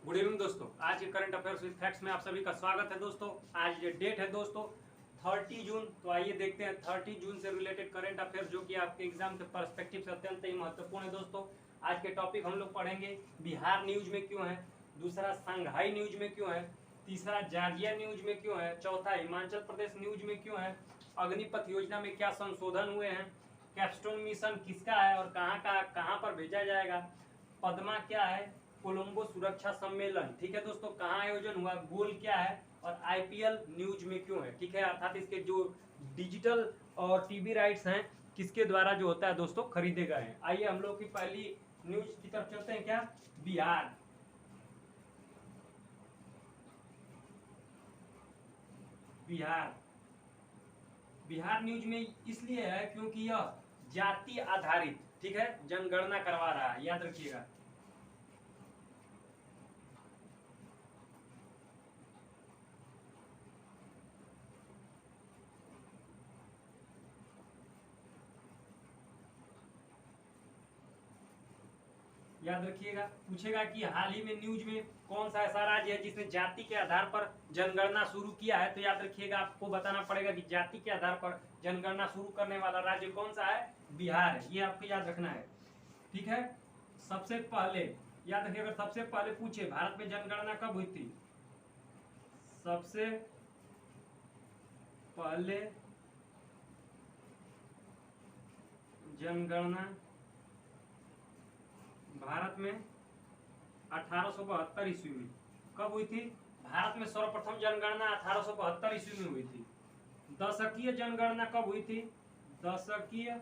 Good evening दोस्तों। आज के करंट अफेयर्स विद फैक्ट्स में आप सभी का स्वागत है दोस्तों। आज ये डेट है दोस्तों 30 जून। तो आइए देखते हैं 30 जून से रिलेटेड करंट अफेयर्स जो कि आपके एग्जाम के पर्सपेक्टिव से अत्यंत ही महत्वपूर्ण है दोस्तों। आज के टॉपिक हम लोग पढ़ेंगे बिहार न्यूज में क्यों है, दूसरा संघाई न्यूज में क्यों है, तीसरा जॉर्जिया न्यूज में क्यों है, चौथा हिमाचल प्रदेश न्यूज में क्यों है, अग्निपथ योजना में क्या संशोधन हुए हैं, कैप्स्टोन मिशन किसका है और कहाँ पर भेजा जाएगा, पद्मा क्या है, कोलंबो सुरक्षा सम्मेलन, ठीक है दोस्तों, कहाँ आयोजन हुआ, गोल क्या है और आईपीएल न्यूज में क्यों है, ठीक है, अर्थात इसके जो डिजिटल और टीवी राइट्स हैं किसके द्वारा जो होता है दोस्तों खरीदे गए हैं। आइए हम लोग की पहली न्यूज की तरफ चलते हैं। क्या बिहार, बिहार बिहार न्यूज में इसलिए है क्योंकि यह जाति आधारित, ठीक है, जनगणना करवा रहा है, याद रखिएगा। याद रखिएगा, पूछेगा कि हाल ही में न्यूज में कौन सा ऐसा राज्य है जिसने जाति के आधार पर जनगणना शुरू किया है। तो याद रखिएगा, आपको बताना पड़ेगा कि जाति के आधार पर जनगणना शुरू करने वाला राज्य कौन सा है, बिहार है। ये आपको याद रखना है, ठीक है। सबसे पहले याद रखिएगा, सबसे पहले पूछे भारत में जनगणना कब हुई थी। सबसे पहले जनगणना भारत में 1872 ईस्वी में कब हुई थी। भारत में सर्वप्रथम जनगणना 1872 ईस्वी में हुई थी। दशकीय जनगणना कब हुई थी। दशकीय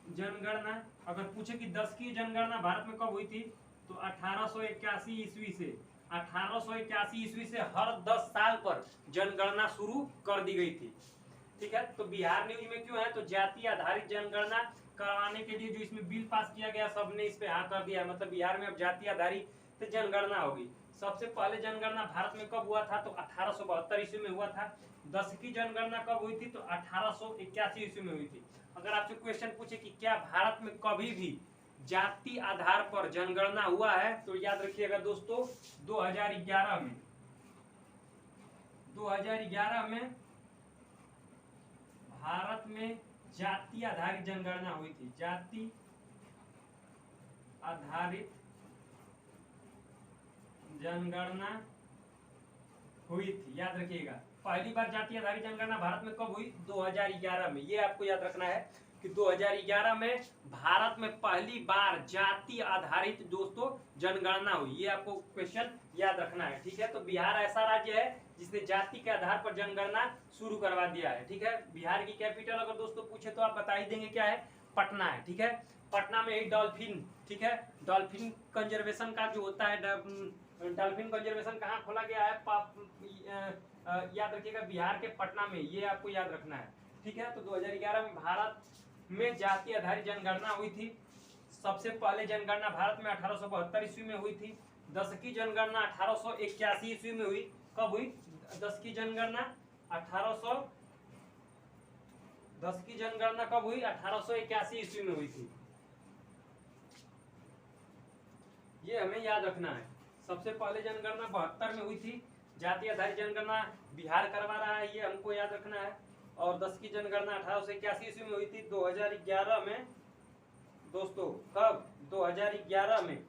जनगणना अगर पूछे कि दशकीय जनगणना भारत में कब हुई थी तो 1881 ईस्वी से 1881 ईस्वी से हर 10 साल पर जनगणना शुरू कर दी गई थी, ठीक है। तो बिहार न्यूज में क्यों है, तो जाति आधारित जनगणना करवाने के लिए जो इसमें बिल पास किया गया सबने इस पे हाँ कर दिया, मतलब बिहार में अब जाति आधारित जनगणना होगी। सबसे पहले जनगणना भारत में कब हुआ था तो 1872 ईस्वी में हुआ था। दशकीय जनगणना कब हुई थी तो 1881 ईस्वी में हुई थी। अगर आपसे क्वेश्चन पूछे कि क्या भारत में कभी भी जाति आधार पर जनगणना हुआ है तो याद रखिएगा दोस्तों 2011 में 2011 में भारत में जाति आधारित जनगणना हुई थी। जाति आधारित जनगणना हुई थी, याद रखिएगा। पहली बार जाति आधारित जनगणना भारत में कब हुई 2011 में। ये आपको याद रखना है कि 2011 में भारत में पहली बार जाति आधारित दोस्तों जनगणना हुई। ये आपको क्वेश्चन याद रखना है, ठीक है। तो बिहार ऐसा राज्य है जिसने जाति के आधार पर जनगणना शुरू करवा दिया है, ठीक है। बिहार की कैपिटल अगर दोस्तों पूछे तो आप बता ही देंगे क्या है, पटना है, ठीक है। पटना में एक डॉल्फिन, ठीक है, डॉल्फिन कंजर्वेशन का जो होता है, डॉल्फिन कंजर्वेशन कहाँ खोला गया है, याद रखिएगा बिहार के पटना में। ये आपको याद रखना है, ठीक है। तो 2011 में भारत में जाति आधारित जनगणना हुई थी। सबसे पहले जनगणना भारत में 1872 ईस्वी में हुई थी। दशकीय जनगणना 1881 ईस्वी में हुई। कब हुई दशकीय जनगणना दशकीय जनगणना कब हुई 1881 ईस्वी में हुई थी। ये हमें याद रखना है। सबसे पहले जनगणना 72 में हुई थी। जाति आधारित जनगणना बिहार करवा रहा है, ये हमको याद रखना है। और 10 की जनगणना 1881 ईस्वी में हुई थी। 2011 में दोस्तों, कब 2011 में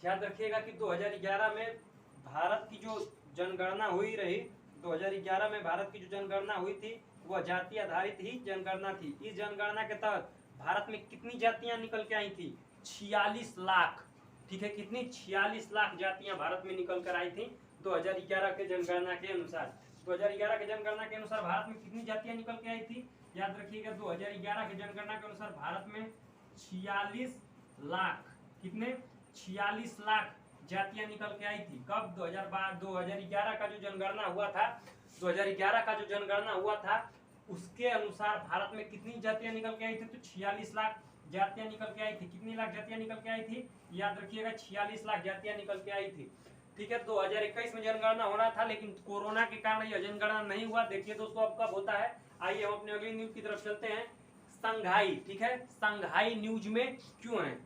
याद रखिएगा कि 2011 में भारत की जो जनगणना हुई रही, 2011 में भारत की जो जनगणना हुई थी वह जाति आधारित ही जनगणना थी। इस जनगणना के तहत भारत में कितनी जातियां निकल के आई थी 46 लाख, ठीक है। कितनी 46 लाख जातियां भारत में निकल कर आई थी 2011 के जनगणना के अनुसार। 2011 के जनगणना के अनुसार भारत में कितनी जातियां निकल के आई थी, याद रखिएगा 2011 के जनगणना के अनुसार भारत में 46 लाख, कितने 46 लाख जातियां निकल के आई थी। कब 2011 का जो जनगणना हुआ था, 2011 का जो जनगणना हुआ था उसके अनुसार भारत में कितनी जातियां निकल के आई थी तो 46 लाख जातियां निकल के आई थी। कितनी लाख जातियां निकल के आई थी, याद रखिएगा 46 लाख जातियां निकल के आई थी, ठीक है। 2021 में जनगणना होना था लेकिन कोरोना के कारण यह जनगणना नहीं हुआ। देखिए दोस्तों अब कब होता है। आइए हम अपने अगली न्यूज की तरफ चलते हैं। संघाई, ठीक है, संघाई न्यूज में क्यों है।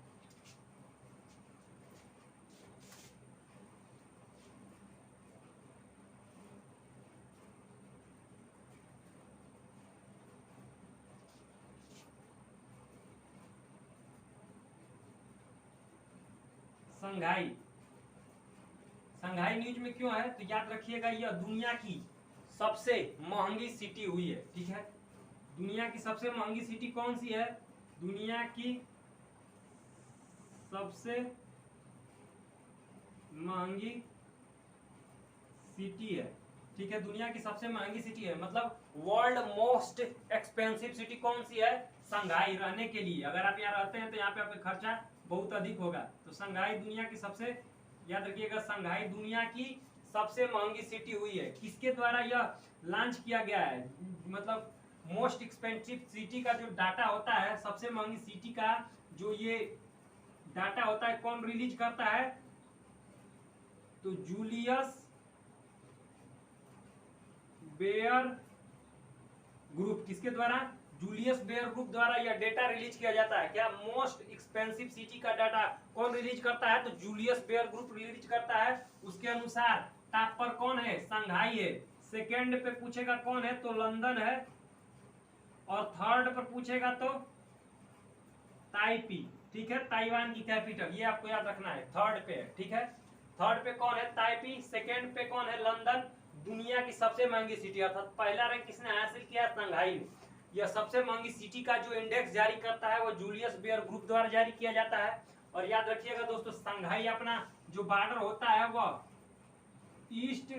संघाई। संघाई न्यूज में क्यों है तो याद रखिएगा, यह दुनिया की सबसे महंगी सिटी हुई है। ठीक है, दुनिया की सबसे महंगी सिटी कौन सी है? दुनिया की सबसे महंगी सिटी है। ठीक है, दुनिया की सबसे महंगी सिटी है, मतलब वर्ल्ड मोस्ट एक्सपेंसिव सिटी कौन सी है? संघाई। रहने के लिए अगर आप यहाँ रहते हैं तो यहाँ पे आपका खर्चा बहुत अधिक होगा। तो संघाई दुनिया की सबसे, याद रखिएगा, संघाई दुनिया की सबसे महंगी सिटी हुई है। किसके द्वारा यह लॉन्च किया गया है? मतलब मोस्ट एक्सपेंसिव सिटी का जो डाटा होता है, सबसे महंगी सिटी का जो ये डाटा होता है, कौन रिलीज करता है? तो जूलियस बेयर ग्रुप। किसके द्वारा? जूलियस बेयर ग्रुप द्वारा यह डेटा रिलीज किया जाता है। क्या? मोस्ट एक्सपेंसिव सिटी का डाटा कौन रिलीज करता है? तो जूलियस बेयर ग्रुप रिलीज करता है। उसके अनुसार टॉप पर कौन है? संघाई है। सेकेंड पे पूछेगा कौन है तो लंदन है, और थर्ड पर पूछेगा तो ताइपी। ठीक है, ताइवान की कैपिटल, ये आपको याद रखना है। थर्ड पे है, ठीक है, थर्ड पे कौन है? ताइपी। सेकेंड पे कौन है? लंदन। दुनिया की सबसे महंगी सिटी, अर्थात पहला रैंक किसने हासिल किया? संघाई ने। यह सबसे महंगी सिटी का जो इंडेक्स जारी करता है वो जूलियस बेयर ग्रुप द्वारा जारी किया जाता है। और याद रखिएगा दोस्तों, संघाई अपना जो बॉर्डर होता है वह ईस्ट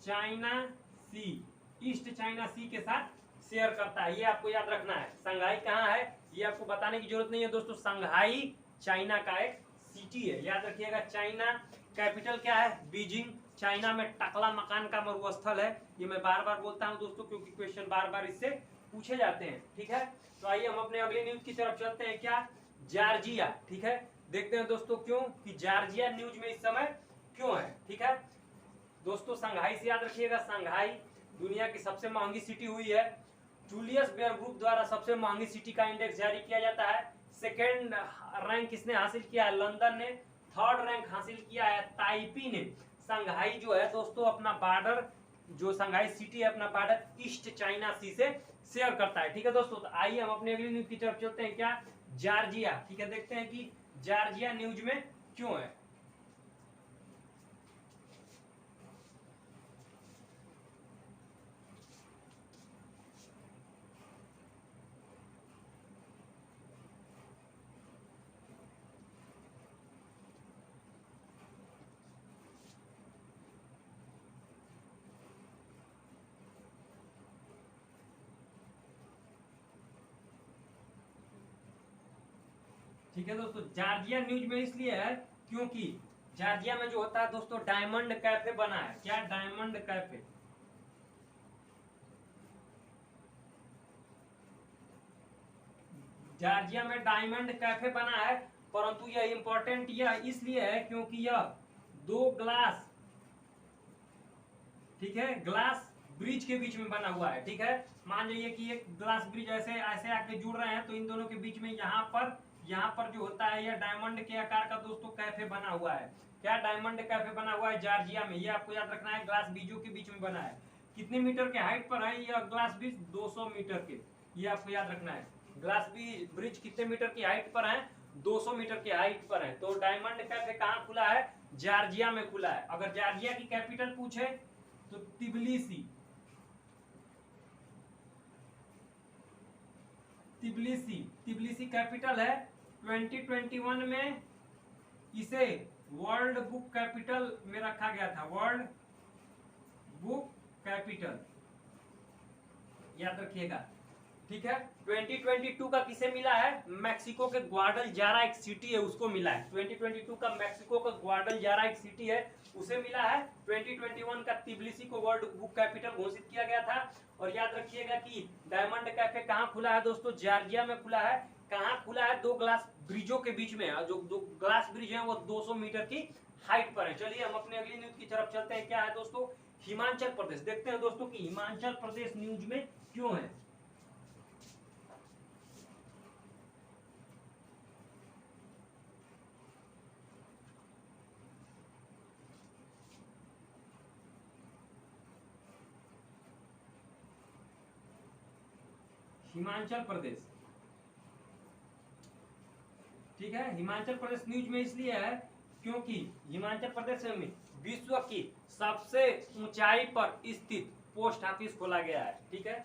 चाइना सी, ईस्ट चाइना सी के साथ शेयर करता है। ये आपको याद रखना है। संघाई कहाँ है ये आपको बताने की जरूरत नहीं है दोस्तों। संघाई चाइना का एक सिटी है, याद रखिएगा। चाइना कैपिटल क्या है? बीजिंग। चाइना में टकला मकान का मरुस्थल है। ये मैं बार बार बोलता हूं दोस्तों, क्योंकि क्वेश्चन बार बार इससे पूछे जाते हैं। ठीक है, तो आइए हम अपने अगली न्यूज की तरफ चलते हैं। क्या? जॉर्जिया। ठीक है, देखते हैं दोस्तों क्यों कि जॉर्जिया न्यूज में इस समय क्यों है। ठीक है दोस्तों, संघाई से याद रखिएगा, संघाई दुनिया की सबसे महंगी सिटी हुई है। जूलियस बेयर ग्रुप द्वारा सबसे महंगी सिटी का इंडेक्स जारी किया जाता है। सेकेंड रैंक किसने हासिल किया है? लंदन ने। थर्ड रैंक हासिल किया है ताइपी ने। संघाई जो है दोस्तों अपना बॉर्डर, जो संघाई सिटी है, अपना बॉर्डर ईस्ट चाइना सी से शेयर करता है। ठीक है दोस्तों, तो आइए हम अपने अगली न्यूज की तरफ चलते हैं। क्या? जॉर्जिया। ठीक है, देखते हैं कि जॉर्जिया न्यूज में क्यों है। ठीक है दोस्तों, जॉर्जिया न्यूज में इसलिए है क्योंकि जॉर्जिया में जो होता है दोस्तों, डायमंड कैफे बना है। क्या? Diamond cafe. जॉर्जिया में डायमंड कैफे बना है, परंतु यह इंपॉर्टेंट यह इसलिए है क्योंकि यह दो ग्लास, ठीक है, ग्लास ब्रिज के बीच में बना हुआ है। ठीक है, मान लीजिए कि एक ग्लास ब्रिज ऐसे ऐसे आके जुड़ रहे हैं, तो इन दोनों के बीच में यहाँ पर जो होता है यह डायमंड के आकार का दोस्तों कैफे बना हुआ है। क्या? डायमंड कैफे बना हुआ है जॉर्जिया में। ये आपको याद रखना है, ग्लास ब्रिजों के बीच में बना है। कितने मीटर के हाइट पर है यह ग्लास ब्रिज? 200 मीटर के। ये आपको याद रखना है। ग्लास ब्रिज कितने मीटर की हाइट पर है? 200 मीटर की हाइट पर है। तो डायमंड कैफे कहाँ खुला है? जॉर्जिया में खुला है। अगर जॉर्जिया की कैपिटल पूछे तो तिबिलिसी, तिबिलिसी, तिबिलिसी कैपिटल है। 2021 में इसे वर्ल्ड बुक कैपिटल में रखा गया था। वर्ल्ड बुक कैपिटल, याद रखिएगा। ठीक है, 2022 का किसे मिला है? मैक्सिको के ग्वाडलजारा एक सिटी है उसको मिला है। 2022 का मैक्सिको का ग्वाडलजारा एक सिटी है उसे मिला है। 2021 का तिबिलिसी को वर्ल्ड बुक कैपिटल घोषित किया गया था। और याद रखिएगा कि डायमंड कैफे कहाँ खुला है दोस्तों? जॉर्जिया में खुला है। कहाँ खुला है? दो ग्लास ब्रिजों के बीच में। जो दो ग्लास ब्रिज है वो 200 मीटर की हाइट पर है। चलिए हम अपने अगली न्यूज की तरफ चलते हैं। क्या है दोस्तों? हिमाचल प्रदेश। देखते हैं दोस्तों कि हिमाचल प्रदेश न्यूज में क्यों है। हिमाचल प्रदेश, ठीक है, हिमाचल प्रदेश न्यूज में इसलिए है क्योंकि हिमाचल प्रदेश में विश्व की सबसे ऊंचाई पर स्थित पोस्ट ऑफिस खोला गया है। ठीक है,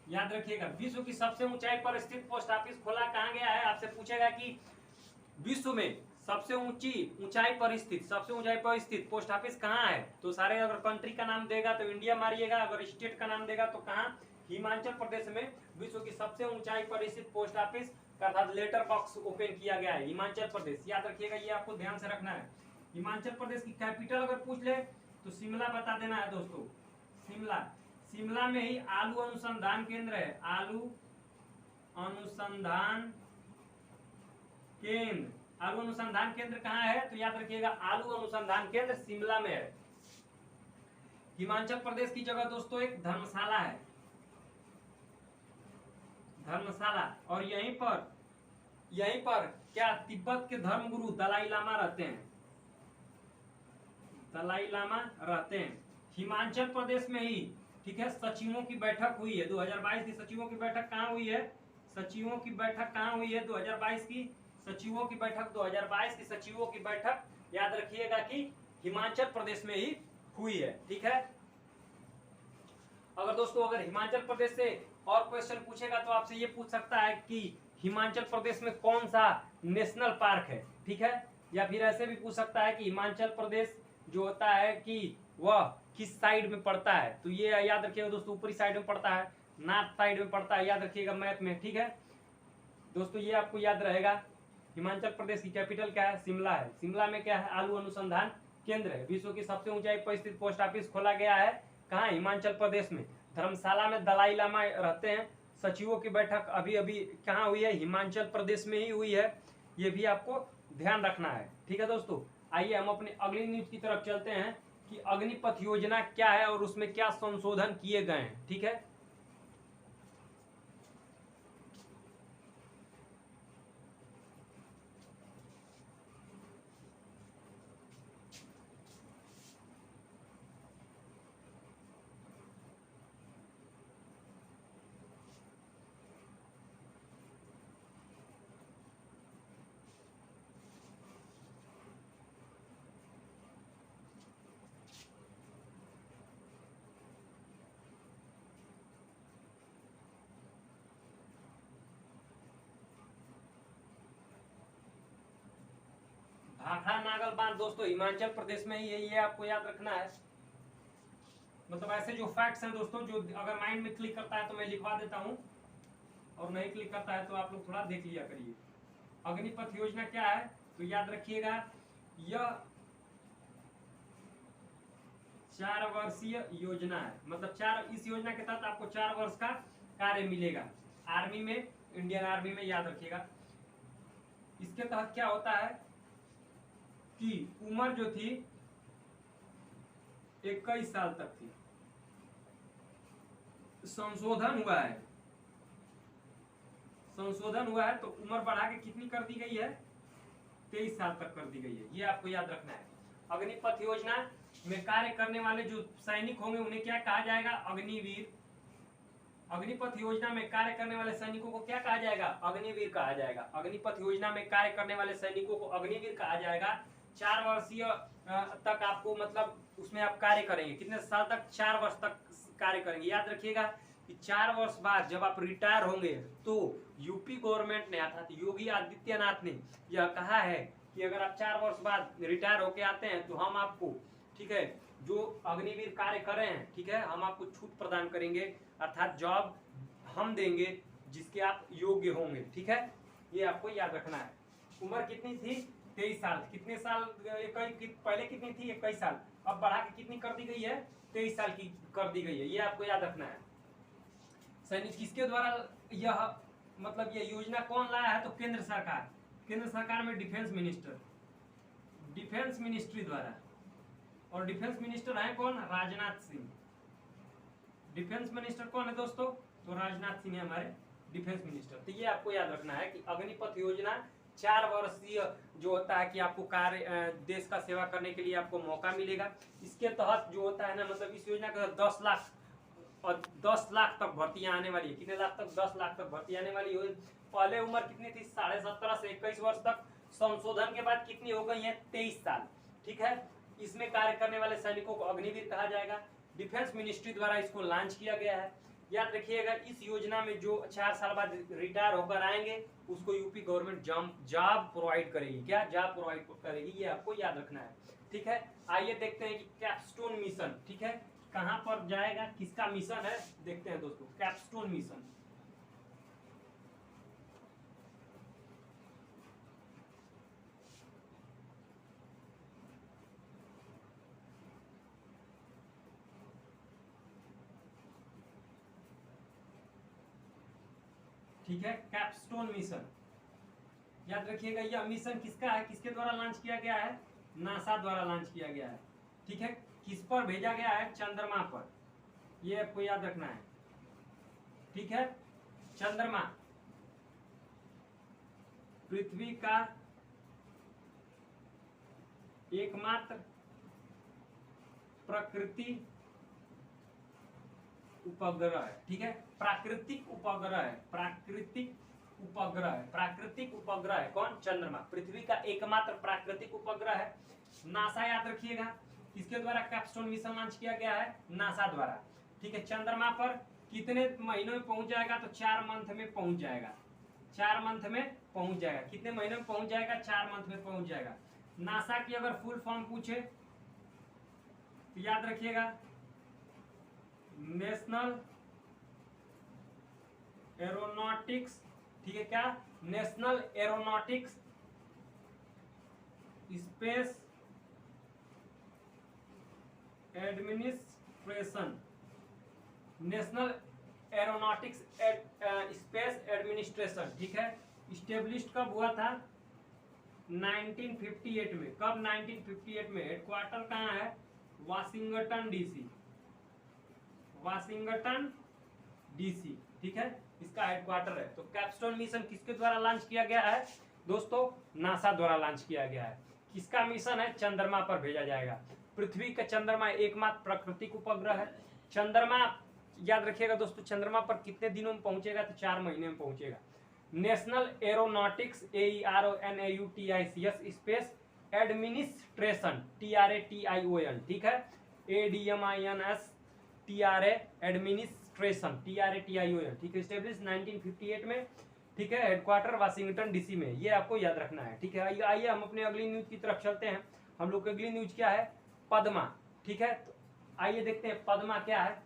याद रखिएगा, विश्व की सबसे ऊंचाई पर स्थित पोस्ट ऑफिस खोला कहाँ गया है। आपसे पूछेगा कि विश्व में सबसे ऊंचाई पर स्थित, सबसे ऊंचाई पर स्थित पोस्ट ऑफिस कहाँ है, तो सारे अगर कंट्री का नाम देगा तो इंडिया मारिएगा, अगर स्टेट का नाम देगा तो कहाँ, हिमाचल प्रदेश में विश्व की सबसे ऊंचाई पर स्थित पोस्ट ऑफिस अर्थात लेटर बॉक्स ओपन किया गया है हिमाचल प्रदेश। याद रखिएगा, ये आपको ध्यान से रखना है। हिमाचल प्रदेश की कैपिटल अगर पूछ ले तो शिमला बता देना है दोस्तों, शिमला। शिमला में ही आलू अनुसंधान केंद्र है, आलू अनुसंधान केंद्र। आलू अनुसंधान केंद्र कहाँ है, तो याद रखिएगा आलू अनुसंधान केंद्र शिमला में है। हिमाचल प्रदेश की जगह दोस्तों एक धर्मशाला है, धर्मशाला। और यहीं पर क्या तिब्बत के धर्मगुरु दलाई लामा रहते हैं, दलाई लामा रहते हैं हिमाचल प्रदेश में ही। ठीक है, सचिवों की बैठक हुई है 2022 की। सचिवों की बैठक कहाँ हुई है, सचिवों की बैठक कहाँ हुई है 2022 की, सचिवों की बैठक 2022 की सचिवों की बैठक याद रखिएगा कि हिमाचल प्रदेश में ही हुई है। ठीक है, अगर दोस्तों अगर हिमाचल प्रदेश से और क्वेश्चन पूछेगा तो आपसे ये पूछ सकता है कि हिमाचल प्रदेश में कौन सा नेशनल पार्क है। ठीक है, या फिर ऐसे भी पूछ सकता है कि हिमाचल प्रदेश जो होता है कि वह किस साइड में पड़ता है, तो ये याद रखिएगा दोस्तों, ऊपरी साइड में पड़ता है, नॉर्थ साइड में पड़ता है, याद रखिएगा मैप में। ठीक है दोस्तों, ये आपको याद रहेगा। हिमाचल प्रदेश की कैपिटल क्या है, शिमला है। शिमला में क्या है, आलू अनुसंधान केंद्र है। विश्व की सबसे ऊंचाई पर स्थित पोस्ट ऑफिस खोला गया है कहाँ, हिमाचल प्रदेश में। धर्मशाला में दलाई लामा रहते हैं। सचिवों की बैठक अभी अभी कहाँ हुई है, हिमाचल प्रदेश में ही हुई है, ये भी आपको ध्यान रखना है। ठीक है दोस्तों, आइए हम अपने अगली न्यूज की तरफ चलते हैं कि अग्निपथ योजना क्या है और उसमें क्या संशोधन किए गए हैं। ठीक है, भाखड़ा नागल बांध दोस्तों हिमाचल प्रदेश में ही है, ये आपको याद रखना है। मतलब ऐसे जो फैक्ट्स हैं दोस्तों, जो अगर माइंड में क्लिक करता है तो मैं लिखवा देता हूं, और नहीं क्लिक करता है तो आप लोग थोड़ा देख लिया करिए। अग्निपथ योजना क्या है, तो याद रखिएगा यह 4 वर्षीय योजना है। मतलब इस योजना के तहत आपको 4 वर्ष का कार्य मिलेगा आर्मी में, इंडियन आर्मी में, याद रखिएगा। इसके तहत क्या होता है कि उम्र जो थी 21 साल तक थी, संशोधन हुआ है तो उम्र बढ़ा के कितनी कर दी गई है, 23 साल तक कर दी गई है, ये आपको याद रखना है। अग्निपथ योजना में कार्य करने वाले जो सैनिक होंगे उन्हें क्या कहा जाएगा, अग्निवीर। अग्निपथ योजना में कार्य करने वाले सैनिकों को क्या कहा जाएगा, अग्निवीर कहा जाएगा। अग्निपथ योजना में कार्य करने वाले सैनिकों को अग्निवीर कहा जाएगा। 4 वर्षीय तक आपको मतलब उसमें आप कार्य करेंगे, कितने साल तक, 4 वर्ष तक कार्य करेंगे। याद रखिएगा कि 4 वर्ष बाद जब आप रिटायर होंगे तो यूपी गवर्नमेंट ने अर्थात योगी आदित्यनाथ ने यह कहा है कि अगर आप 4 वर्ष बाद रिटायर होके आते हैं तो हम आपको, ठीक है, जो अग्निवीर कार्य कर रहे हैं, ठीक है, हम आपको छूट प्रदान करेंगे, अर्थात जॉब हम देंगे जिसके आप योग्य होंगे। ठीक है, ये आपको याद रखना है। उम्र कितनी थी, 23 साल। कितने साल पहले कितनी थी, 21 साल, अब बढ़ा के कितनी कर दी गई है, 23 साल की कर दी गई है, ये आपको याद रखना है। सैनिक किसके द्वारा यह मतलब ये योजना कौन लाया है, तो केंद्र सरकार। केंद्र सरकार में डिफेंस मिनिस्टर, डिफेंस मिनिस्ट्री द्वारा, और डिफेंस मिनिस्टर है कौन, राजनाथ सिंह। डिफेंस मिनिस्टर कौन है दोस्तों? तो राजनाथ सिंह है हमारे डिफेंस मिनिस्टर। तो ये आपको याद रखना है कि अग्निपथ योजना 4 वर्षीय जो होता है कि आपको कार्य देश का सेवा करने के लिए आपको मौका मिलेगा। इसके तहत जो होता है ना, मतलब इस योजना के तहत 10 लाख और 10 लाख तक भर्तियां आने वाली है। कितने लाख तक? 10 लाख तक भर्ती आने वाली है। पहले उम्र कितनी थी? 17.5 से 21 वर्ष तक। संशोधन के बाद कितनी हो गई है? 23 साल। ठीक है। इसमें कार्य करने वाले सैनिकों को अग्निवीर कहा जाएगा। डिफेंस मिनिस्ट्री द्वारा इसको लॉन्च किया गया है। याद रखिएगा, इस योजना में जो 4 साल बाद रिटायर होकर आएंगे उसको यूपी गवर्नमेंट जॉब प्रोवाइड करेगी। क्या? जॉब प्रोवाइड करेगी, ये आपको याद रखना है। ठीक है। आइए देखते हैं कि कैपस्टोन मिशन, ठीक है, कहां पर जाएगा, किसका मिशन है, देखते हैं दोस्तों। कैपस्टोन मिशन, ठीक है, कैपस्टोन मिशन। याद रखिएगा, यह मिशन किसका है, किसके द्वारा लॉन्च किया गया है? नासा द्वारा लॉन्च किया गया है। ठीक है। किस पर भेजा गया है? चंद्रमा पर। ये आपको याद रखना है। ठीक है। चंद्रमा पृथ्वी का एकमात्र प्रकृति उपग्रह है। ठीक है। प्राकृतिक उपग्रह है, प्राकृतिक उपग्रह है, प्राकृतिक उपग्रह है। कौन? चंद्रमा पृथ्वी का एकमात्र प्राकृतिक उपग्रह है। नासा याद रखिएगा, किसके द्वारा कैपस्टोन मिशन लॉन्च किया गया है? नासा द्वारा। ठीक है। चंद्रमा पर कितने महीनों में पहुंच जाएगा? तो 4 मंथ में पहुंच जाएगा। 4 मंथ में पहुंच जाएगा। कितने महीनों में पहुंच जाएगा? 4 मंथ में पहुंच जाएगा। नासा की अगर फुल फॉर्म पूछे तो याद रखिएगा, नेशनल एरोनॉटिक्स, ठीक है, क्या? National aeronautics space administration, national aeronautics space administration. ठीक है। स्टेब्लिश्ड कब हुआ था? 1958 में। कब? 1958 में। हेडक्वार्टर कहाँ है? Washington DC, Washington DC. ठीक है, इसका हेडक्वार्टर है। तो कैपस्टोन मिशन किसके द्वारा लॉन्च किया गया है दोस्तों? नासा द्वारा लॉन्च किया गया है। किसका मिशन है? चंद्रमा पर भेजा जाएगा। पृथ्वी का चंद्रमा एकमात्र प्राकृतिक उपग्रह है। चंद्रमा याद रखिएगा दोस्तों, चंद्रमा पर कितने दिनों में पहुंचेगा? तो 4 महीने में पहुंचेगा। National aeronautics AERONAUTICS space administration TRATION, ठीक है, ADMINS TRA एडमिनिस्ट्रेशन TRATION, ठीक है, स्टेब्लिश 1958 में। ठीक है। हेडक्वार्टर वाशिंगटन डीसी में। ये आपको याद रखना है। ठीक है। आइए हम अपने अगली न्यूज की तरफ चलते हैं। हम लोग की अगली न्यूज क्या है? पद्मा। ठीक है। तो आइए देखते हैं पद्मा क्या है।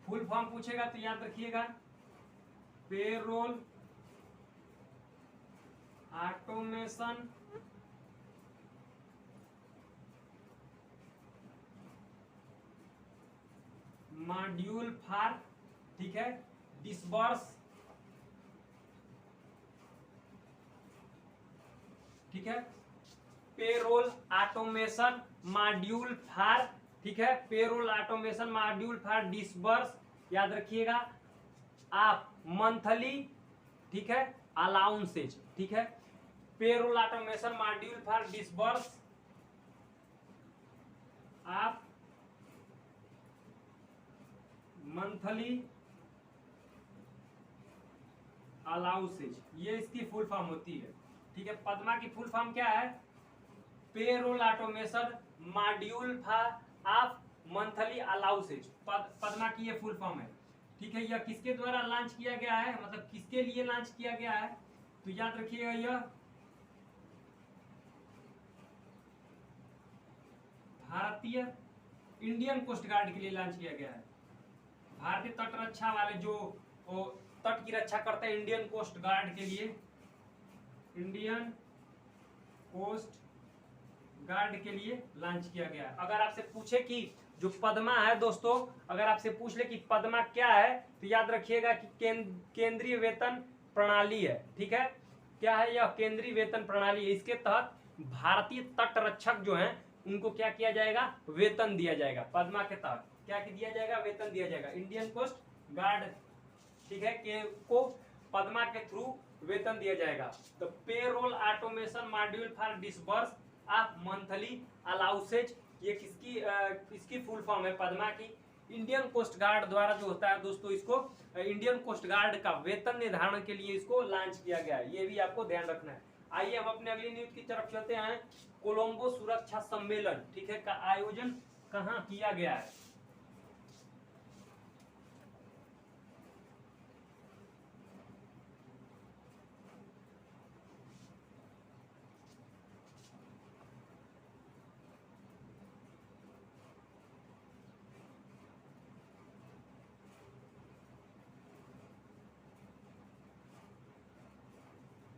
फुल फॉर्म पूछेगा तो याद रखिएगा, पेरोल ऑटोमेशन मॉड्यूल फॉर, ठीक है, डिसबर्स, ठीक है, पेरोल ऑटोमेशन मॉड्यूल फॉर, ठीक है, payroll automation module for disburse, याद रखिएगा, आप मंथली, ठीक है, अलाउंसेज, ठीक है, payroll automation module for disburse आप मंथली अलाउंसेज, ये इसकी फुल फॉर्म होती है। ठीक है। पद्मा की फुल फॉर्म क्या है? Payroll automation module for of monthly allowances, Padma की ये फुल फॉर्म है। ठीक है। यह किसके द्वारा लॉन्च किया गया है, मतलब किसके लिए लॉन्च किया गया है? तो याद रखिएगा, यह भारतीय इंडियन कोस्ट गार्ड के लिए लॉन्च किया गया है। भारतीय तटरक्षा वाले जो तट की रक्षा करते हैं इंडियन कोस्ट गार्ड के लिए, इंडियन कोस्ट गार्ड के लिए लॉन्च किया गया। अगर आपसे पूछे कि जो पद्मा है दोस्तों, अगर आपसे पूछ ले कि पद्मा क्या है, तो याद रखिएगा कि केंद्रीय वेतन प्रणाली है। ठीक है, क्या है यह? केंद्रीय वेतन प्रणाली है। इसके तहत भारतीय तट रक्षक जो हैं उनको क्या किया जाएगा? वेतन दिया जाएगा। पद्मा के तहत क्या दिया जाएगा? वेतन दिया जाएगा। इंडियन कोस्ट गार्ड, ठीक है, को पद्मा के थ्रू वेतन दिया जाएगा। तो payroll automation module for disburse of monthly allowances, ये इसकी फुल फॉर्म है पद्मा की। इंडियन कोस्ट गार्ड द्वारा जो होता है दोस्तों, इसको इंडियन कोस्ट गार्ड का वेतन निर्धारण के लिए इसको लॉन्च किया गया है। ये भी आपको ध्यान रखना है। आइए हम अपने अगली न्यूज की तरफ चलते हैं। कोलंबो सुरक्षा सम्मेलन, ठीक है, का आयोजन कहाँ किया गया है?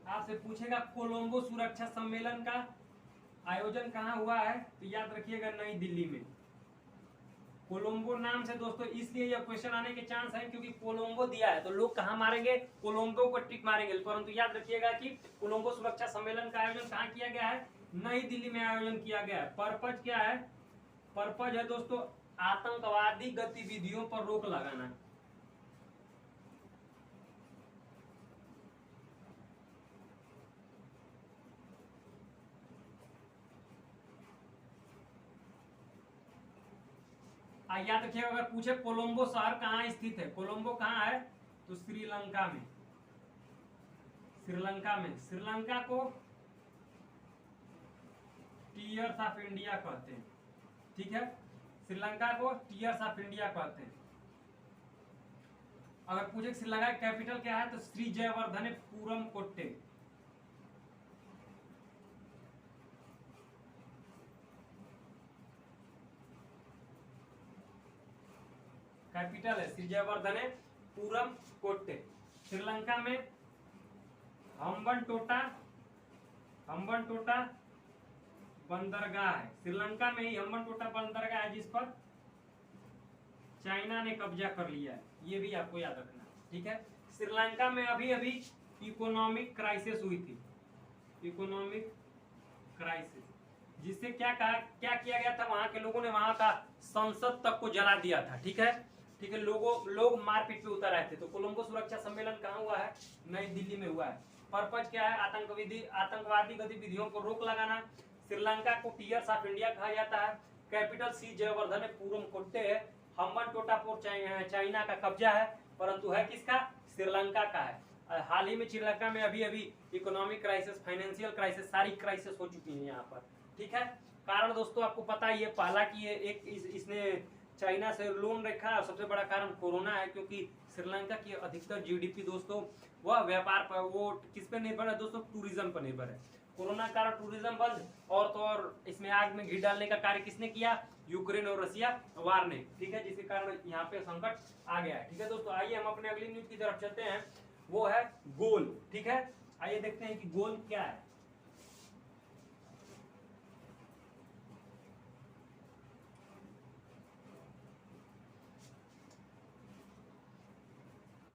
आपसे पूछेगा कोलंबो सुरक्षा सम्मेलन का आयोजन कहाँ हुआ है, तो याद रखिएगा नई दिल्ली में। कोलंबो नाम से दोस्तों इसलिए यह क्वेश्चन आने के चांस है क्योंकि कोलंबो दिया है, तो लोग कहाँ मारेंगे? कोलंबो को टिक मारेंगे। परंतु याद रखिएगा कि कोलंबो सुरक्षा सम्मेलन का आयोजन कहाँ किया गया है? नई दिल्ली में आयोजन किया गया है। पर्पज क्या है? पर्पज है दोस्तों आतंकवादी गतिविधियों पर रोक लगाना। याद रखिएगा अगर पूछे कोलंबो शहर कहाँ स्थित है, कोलंबो कहाँ है, तो श्रीलंका में। श्रीलंका में, श्रीलंका को टीयर्स ऑफ इंडिया कहते हैं। ठीक है, श्रीलंका को टीयर्स ऑफ इंडिया कहते हैं। अगर पूछे श्रीलंका की कैपिटल क्या है, तो श्री जयवर्धनेपुरम कोट्टे। कैपिटल है श्री जयवर्धनेपुरम कोट्टे। श्रीलंका में हम्बनटोटा बंदरगाह है। श्रीलंका में ही हम्बनटोटा बंदरगाह है जिस पर चाइना ने कब्जा कर लिया है। ये भी आपको याद रखना है। ठीक है, श्रीलंका में अभी अभी इकोनॉमिक क्राइसिस हुई थी। इकोनॉमिक क्राइसिस, जिससे क्या किया गया था, वहां के लोगों ने वहां का संसद तक को जला दिया था। ठीक है, लोग मारपीट पे उतर आए थे। तो कोलंबो सुरक्षा सम्मेलन कहाँ हुआ है? नई दिल्ली में हुआ है। पर्पज क्या है? आतंकवादी गतिविधियों को रोक लगाना। श्रीलंका को टीयर्स ऑफ इंडिया कहा जाता है। कैपिटल श्री जयवर्धनेपुरम कोट्टे है। हम्बनटोटा पोर्ट चाइना का कब्जा है, परंतु है किसका? श्रीलंका का है। हाल ही में श्रीलंका में अभी अभी इकोनॉमिक क्राइसिस, फाइनेंशियल क्राइसिस, सारी क्राइसिस हो चुकी है यहाँ पर। ठीक है, कारण दोस्तों आपको पता ही है, पहला कि इसने चाइना से लोन रखा है। सबसे बड़ा कारण कोरोना है, क्योंकि श्रीलंका की अधिकतर जीडीपी दोस्तों वह व्यापार पर, वो किस पे निर्भर है दोस्तों? टूरिज्म पर निर्भर है। कोरोना कारण टूरिज्म बंद, और तो और इसमें आग में घी डालने का कार्य किसने किया? यूक्रेन और रसिया वार ने। ठीक है, जिसके कारण यहाँ पे संकट आ गया है। ठीक है दोस्तों, आइए हम अपने अगली न्यूज की तरफ चलते हैं। वो है गोल। ठीक है, आइए देखते हैं कि गोल क्या है।